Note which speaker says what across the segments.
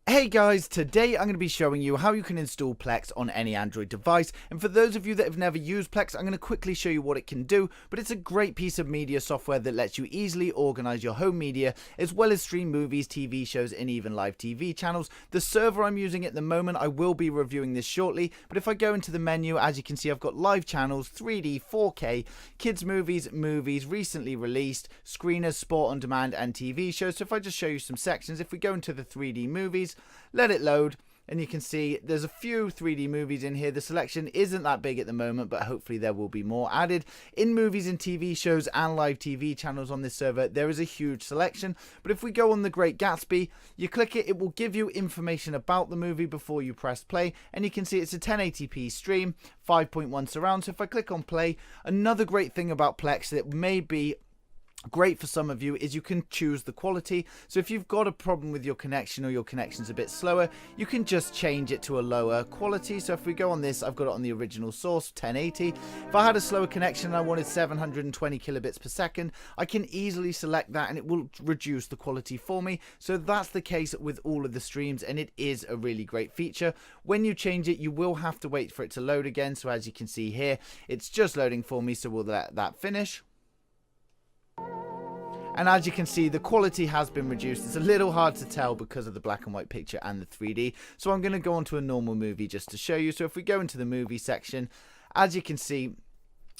Speaker 1: Hey guys, today I'm going to be showing you how you can install Plex on any Android device, and for those of you that have never used Plex, I'm going to quickly show you what it can do. But it's a great piece of media software that lets you easily organize your home media as well as stream movies, TV shows and even live TV channels. The server I'm using at the moment, I will be reviewing this shortly, but if I go into the menu, as you can see, I've got live channels, 3D, 4K, kids movies, recently released, screeners, sport on demand and TV shows. So if I just show you some sections, if we go into the 3D movies, let it load, and you can see there's a few 3D movies in here. The selection isn't that big at the moment, but hopefully there will be more added. In movies and TV shows and live TV channels on this server, there is a huge selection. But if we go on The Great Gatsby, you click it, it will give you information about the movie before you press play, and you can see it's a 1080p stream, 5.1 surround. So if I click on play, another great thing about Plex that may be great for some of you is you can choose the quality. So if you've got a problem with your connection or your connection's a bit slower, you can just change it to a lower quality. So if we go on this, I've got it on the original source, 1080. If I had a slower connection and I wanted 720 kilobits per second, I can easily select that and it will reduce the quality for me. So that's the case with all of the streams, and it is a really great feature. When you change it, you will have to wait for it to load again. So as you can see here, it's just loading for me, so we'll let that finish. And as you can see, the quality has been reduced. It's a little hard to tell because of the black and white picture and the 3D. So I'm going to go on to a normal movie just to show you. So if we go into the movie section, as you can see,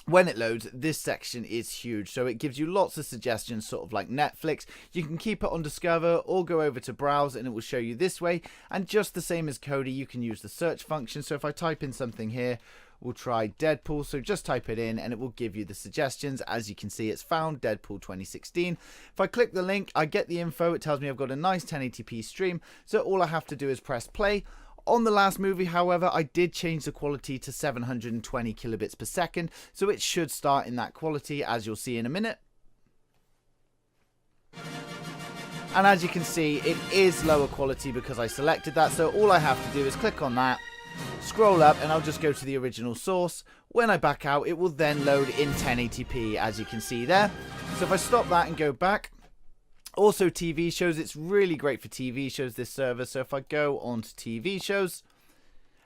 Speaker 1: when it loads, this section is huge. So it gives you lots of suggestions, sort of like Netflix. You can keep it on Discover or go over to Browse and it will show you this way. And just the same as Kodi, you can use the search function. So if I type in something here, we'll try Deadpool. So just type it in and it will give you the suggestions. As you can see, it's found Deadpool 2016. If I click the link, I get the info. It tells me I've got a nice 1080p stream. So all I have to do is press play. On the last movie, however, I did change the quality to 720 kilobits per second. So it should start in that quality, as you'll see in a minute. And as you can see, it is lower quality because I selected that. So all I have to do is click on that, scroll up, and I'll just go to the original source. When I back out, it will then load in 1080p, as you can see there. So if I stop that and go back, also TV shows, it's really great for TV shows, this server. So if I go on to TV shows,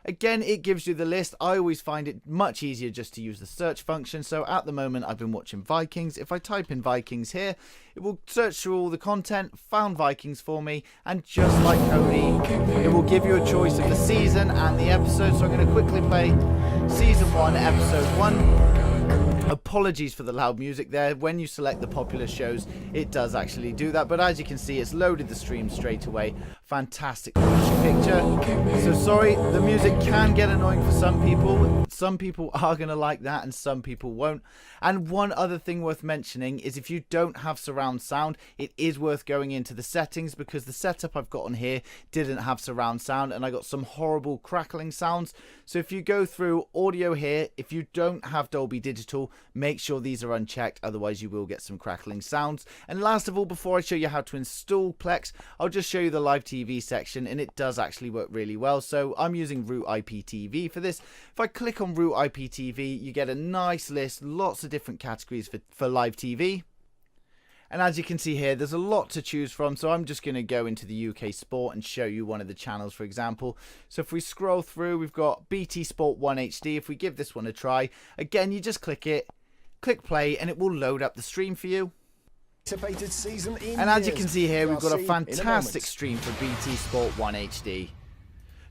Speaker 1: again, it gives you the list. I always find it much easier just to use the search function. So at the moment, I've been watching Vikings. If I type in Vikings here, it will search through all the content, found Vikings for me, and just like Kodi, it will give you a choice of the season and the episode. So I'm going to quickly play Season 1, Episode 1. Apologies for the loud music there. When you select the popular shows, it does actually do that. But as you can see, it's loaded the stream straight away. Fantastic picture. So sorry, the music can get annoying for some people. Some people are going to like that and some people won't. And one other thing worth mentioning is if you don't have surround sound, it is worth going into the settings, because the setup I've got on here didn't have surround sound and I got some horrible crackling sounds. So if you go through audio here, if you don't have Dolby Digital, make sure these are unchecked, otherwise you will get some crackling sounds. And last of all, before I show you how to install Plex, I'll just show you the live TV section, and it does actually work really well. So I'm using Root IPTV for this. If I click on Root IPTV, you get a nice list, lots of different categories for live TV. And as you can see here, there's a lot to choose from. So I'm just going to go into the UK Sport and show you one of the channels, for example. So if we scroll through, we've got BT Sport 1 HD. If we give this one a try, again, you just click it, click play, and it will load up the stream for you. And as you can see here, we've got a fantastic stream for BT Sport 1 HD.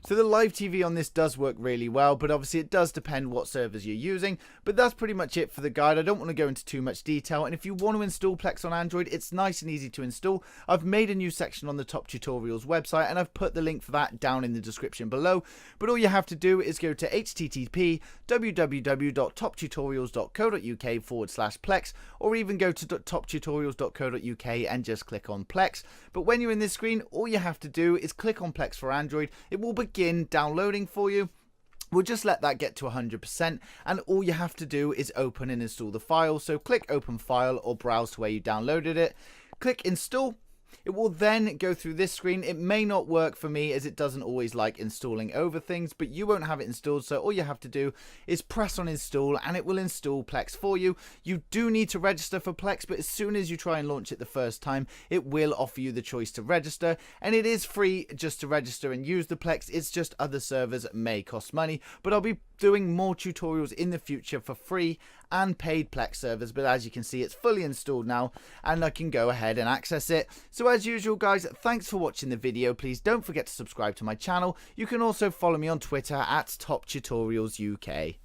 Speaker 1: So the live TV on this does work really well, but obviously it does depend what servers you're using. But that's pretty much it for the guide. I don't want to go into too much detail. And if you want to install Plex on Android, it's nice and easy to install. I've made a new section on the Top Tutorials website, and I've put the link for that down in the description below. But all you have to do is go to http://www.toptutorials.co.uk/Plex, or even go to toptutorials.co.uk and just click on Plex. But when you're in this screen, all you have to do is click on Plex for Android. It will begin downloading for you. We'll just let that get to 100%, and all you have to do is open and install the file. So click open file or browse to where you downloaded it, click install, It will then go through this screen. It may not work for me as it doesn't always like installing over things, but you won't have it installed, so all you have to do is press on install and it will install Plex for you. You do need to register for Plex, but as soon as you try and launch it the first time, it will offer you the choice to register, and it is free just to register and use the Plex. It's just other servers may cost money, but I'll be doing more tutorials in the future for free and paid Plex servers. But as you can see, it's fully installed now and I can go ahead and access it. So as usual guys, thanks for watching the video. Please don't forget to subscribe to my channel. You can also follow me on Twitter at Top Tutorials UK.